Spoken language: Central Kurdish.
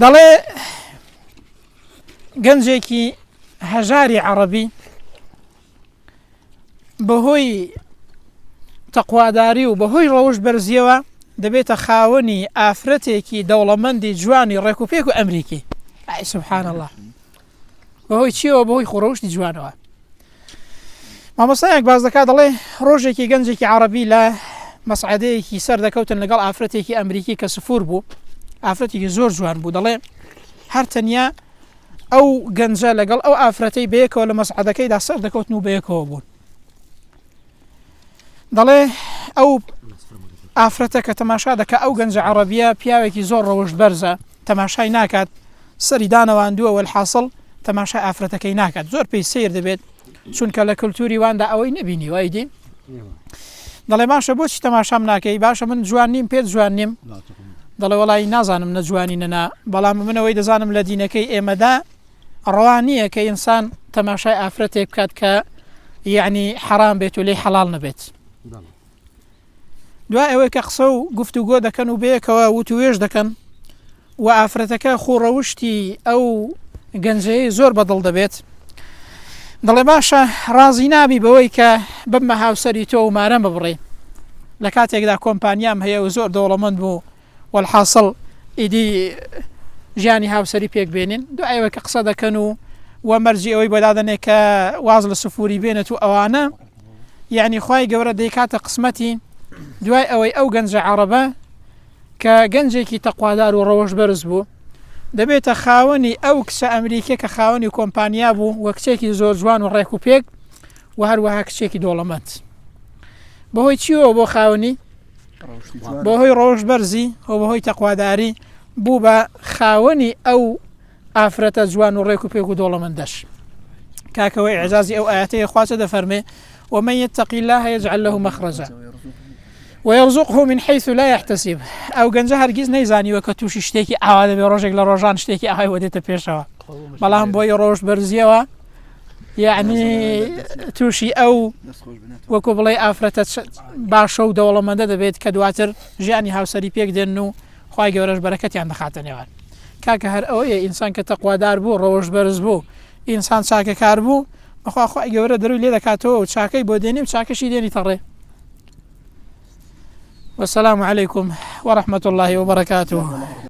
دەڵێ گەنجێکی هەژاری عەرەبی بەهۆی تەقواداری و بەهۆی ڕەوش بەرزیەوە دەبێتە خاوەنی ئافرەتێکی دەوڵەمەندی جوانی ڕێکوپێک و ئەمریکی. ئای سوبحان الله، بەهۆی چیەوە؟ بەهۆی خوڕەوشتی جوانەوە. مامۆستایەک باز دەکات دەڵێ ڕۆژێکی گەنجێکی عەرەبی لە مەسعەدەیەکی سەر دەکەوتن لەگەڵ ئافرەتێکی ئەمریکی کە سفور بوو، ئافرەتێکی زۆر جوان بوو. دەڵێ هەر تەنیا ئەو گەنجە لەگەڵ ئەو ئافرەتەی بەیەکەوە لە مەسعەدەکەیدا سەر دەکەوتن و بەیەکەوە بوون. دەڵێ ئەو ئافرەتە کە تەماشا دەکە ئەو گەنجە عەرەبیە پیاوێکی زۆر ڕەوشت بەرزە، تەماشای ناکات، سەری دانەواندووە وەلحاصڵ تەماشای ئافرەتەکەی ناکات، زۆر پێی سیر دەبێت چونکە لە کەلتوری واندا ئەوەی نەبینی وایدی. دەڵێ باشە بۆچی تەماشام ناکەی؟ باشە من جوان نیم، پێت جوان نیم؟ دەڵێ وەڵی نازانم نەجوانی نەنا، بەڵام منەوەی دەزانم لە دینەکەی ئێمەدا ڕەوا نییە کە ئینسان تەماشای ئافرەتێک بکات کە یعنی حەرام بێت و لێی حەڵال نەبێت. دوای ئەوەی کە قسە و گفتوگۆ دەکەن و بەیەکەوە وتوێژ دەکەن و ئافرەتەکە خوڕەوشتی ئەو گەنجەیە زۆر بەدڵ دەبێت، دەڵێ باشە ڕازی نابی بەوەی کە بمە هاوسەری تۆ و مارەم ببڕێ. لە کاتێکدا کۆمپانیام هەیە و زۆر دەوڵەمەند بوو وەلحاصڵ ئیدی ژیانی هاوسەری پێک بێنین. دوای ئەوەی کە قسە دەکەن و وەمەرجی ئەوەی بەدادەنێ کە واز لە سفوری بێنێت و ئەوانە یعنی خوای گەورە دەیکاتە قسمەتی. دوای ئەوەی ئەو گەنجە عەرەبە کە گەنجێکی تەقوادار و ڕەوەش بەرز بوو دەبێتە خاوەنی ئەو کچە ئەمریکیە کە خاوەنی کۆمپانیا بوو وە کچێکی زۆر جوان و ڕێک و پێک و هەروەها کچێکی دۆڵەمەند. بەهۆی چیەوە بۆ خاوەنی؟ بەهۆی ڕەوش بەرزی و بەهۆی تەقواداری بوو بە خاوەنی ئەو ئافرەتە جوان و ڕێک و پێک و دۆڵەمەندەش. کاکەوەی ئیعجازی ئەو ئاەتەیە خوا چە دەفەرمێ ومن يتق الله يجعل له مخرجا ويرزقه من حيث لا يحتسب. ئەو گەنجە هەرگیز نەیزانیوە کە تووشی شتێکی ئاوا دەبێ، ڕۆژێک لە ڕۆژان شتێکی ئاوای وەدێتە پێشەوە، بەڵام بۆی ڕۆژ بەرزیەوە یعنی تووشی ئەو وەکو بڵێ ئافرەتە باشە و دەوڵەمەندە دەبێت کە دواتر ژیانی هاوسەری پێک دێن و خوای گەورەش بەرەکەتیان دەخاتە نێوان. کاکە هەر ئەوەیە ئینسان کە تەقوادار بوو، ڕەوش بەرز بوو، ئینسان چاکەکار بوو، بەخوا خوای گەورە دەروی لێ دەکاتەوە و چاکەی بۆ دێنی و چاکەشی دێنی تەڕێ. والسلام عليكم ورحمة الله وبركاته.